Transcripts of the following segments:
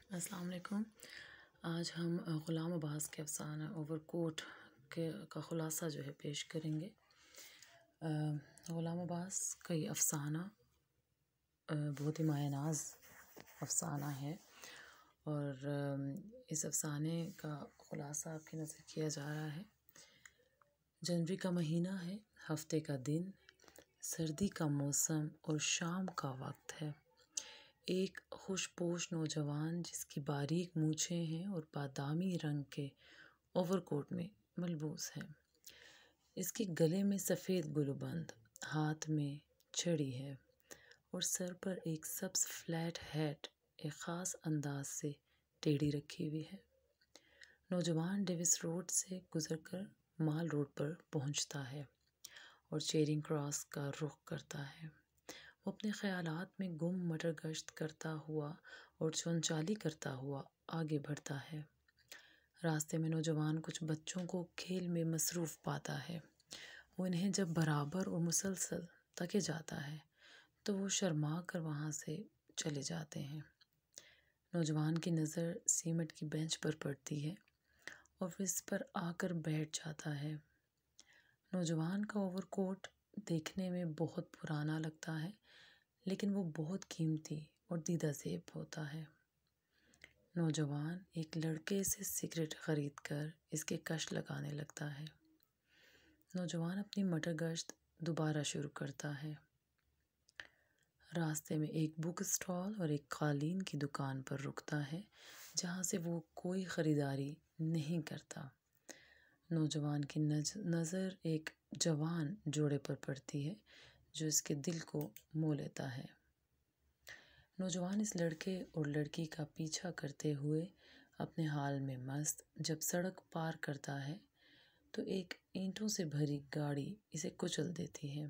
السلام علیکم۔ آج ہم غلام عباس کے افسانہ اوور کوٹ کا خلاصہ جو ہے پیش کریں گے۔ غلام عباس کا یہ افسانہ بہت ہی مایہ ناز افسانہ ہے، اور اس افسانے کا خلاصہ آپ کی نظر کیا جا رہا ہے۔ جنوری کا مہینہ ہے، ہفتے کا دن، سردی کا موسم اور شام کا وقت ہے۔ ایک خوش پوش نوجوان جس کی باریک مونچھیں ہیں اور بادامی رنگ کے اوور کوٹ میں ملبوس ہے۔ اس کے گلے میں سفید گلوبند، ہاتھ میں چھڑی ہے اور سر پر ایک سبز فلیٹ ہیٹ ایک خاص انداز سے ٹیڑھی رکھی ہوئی ہے۔ نوجوان ڈیوس روڈ سے گزر کر مال روڈ پر پہنچتا ہے اور چیرنگ کراس کا رخ کرتا ہے۔ وہ اپنے خیالات میں گم مٹر گشت کرتا ہوا اور چونچالی کرتا ہوا آگے بڑھتا ہے۔ راستے میں نوجوان کچھ بچوں کو کھیل میں مصروف پاتا ہے۔ وہ انہیں جب برابر اور مسلسل تکے جاتا ہے تو وہ شرما کر وہاں سے چلے جاتے ہیں۔ نوجوان کی نظر سیمنٹ کی بینچ پر پڑتی ہے اور وہ اس پر آ کر بیٹھ جاتا ہے۔ نوجوان کا اوور کوٹ دیکھنے میں بہت پرانا لگتا ہے، لیکن وہ بہت قیمتی اور دیدہ زیب ہوتا ہے۔ نوجوان ایک لڑکے سے سگریٹ خرید کر اس کے کش لگانے لگتا ہے۔ نوجوان اپنی مٹر گشت دوبارہ شروع کرتا ہے۔ راستے میں ایک بک اسٹال اور ایک قالین کی دکان پر رکتا ہے جہاں سے وہ کوئی خریداری نہیں کرتا۔ نوجوان کی نظر ایک جوان جوڑے پر پڑتی ہے جو اس کے دل کو مو لیتا ہے۔ نوجوان اس لڑکے اور لڑکی کا پیچھا کرتے ہوئے اپنے حال میں مست جب سڑک پار کرتا ہے تو ایک اینٹوں سے بھری گاڑی اسے کچل دیتی ہے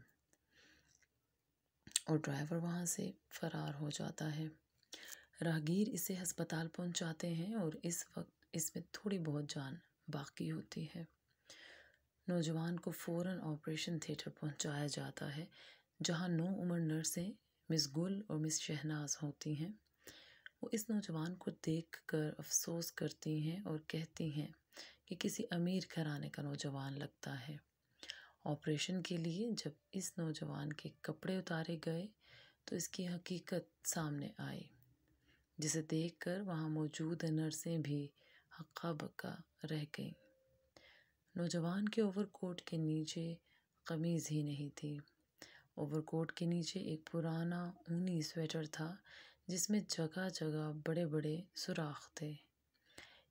اور ڈرائیور وہاں سے فرار ہو جاتا ہے۔ راہگیر اسے ہسپتال پہنچاتے ہیں اور اس وقت اس میں تھوڑی بہت جان باقی ہوتی ہے۔ نوجوان کو فوراً آپریشن تھیٹر پہنچایا جاتا ہے جہاں نوعمر نرسیں مس گل اور مس شہناز ہوتی ہیں۔ وہ اس نوجوان کو دیکھ کر افسوس کرتی ہیں اور کہتی ہیں کہ کسی امیر گھرانے کا نوجوان لگتا ہے۔ آپریشن کے لیے جب اس نوجوان کے کپڑے اتارے گئے تو اس کی حقیقت سامنے آئی، جسے دیکھ کر وہاں موجود نرسیں بھی ہکا بکا رہ گئیں۔ نوجوان کے اوور کوٹ کے نیچے قمیض ہی نہیں تھی۔ اوور کوٹ کے نیچے ایک پرانا اونی سویٹر تھا جس میں جگہ جگہ بڑے بڑے سوراخ تھے۔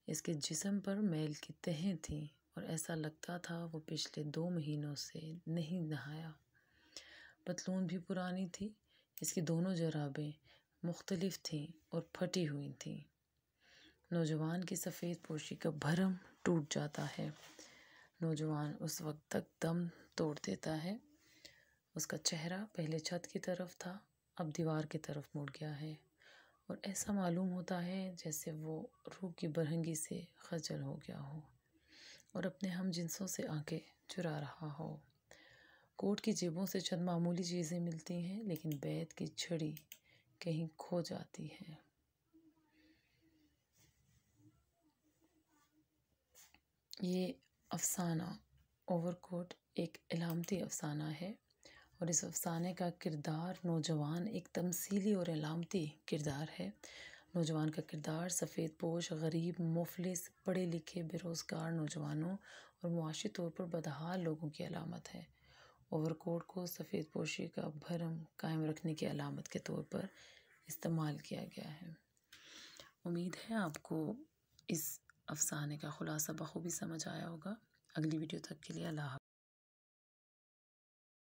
اس کے جسم پر میل کی تہیں تھیں اور ایسا لگتا تھا وہ پچھلے 2 مہینوں سے نہیں نہایا۔ پتلون بھی پرانی تھی۔ اس کی دونوں جرابیں مختلف تھیں اور پھٹی ہوئی تھیں۔ نوجوان کی سفید پوشی کا بھرم ٹوٹ جاتا ہے۔ نوجوان اس وقت تک دم توڑ دیتا ہے۔ اس کا چہرہ پہلے چھت کی طرف تھا، اب دیوار کی طرف مڑ گیا ہے اور ایسا معلوم ہوتا ہے جیسے وہ روح کی برہنگی سے خجل ہو گیا ہو اور اپنے ہم جنسوں سے آنکھیں چرا رہا ہو۔ کوٹ کی جیبوں سے چند معمولی چیزیں ملتی ہیں، لیکن بیت کی چھڑی کہیں کھو جاتی ہے۔ یہ افسانہ اوور کوٹ ایک علامتی افسانہ ہے اور اس افسانے کا کردار نوجوان ایک تمثیلی اور علامتی کردار ہے۔ نوجوان کا کردار سفید پوش، غریب، مفلس، پڑھے لکھے، بے روزگار نوجوانوں اور معاشی طور پر بدحال لوگوں کی علامت ہے۔ اوور کوٹ کو سفید پوشی کا بھرم قائم رکھنے کی علامت کے طور پر استعمال کیا گیا ہے۔ امید ہے آپ کو اس افسانے کا خلاصہ بخوبی سمجھ آیا ہوگا۔ اگلی ویڈیو تک کے لیے اللہ حافظ۔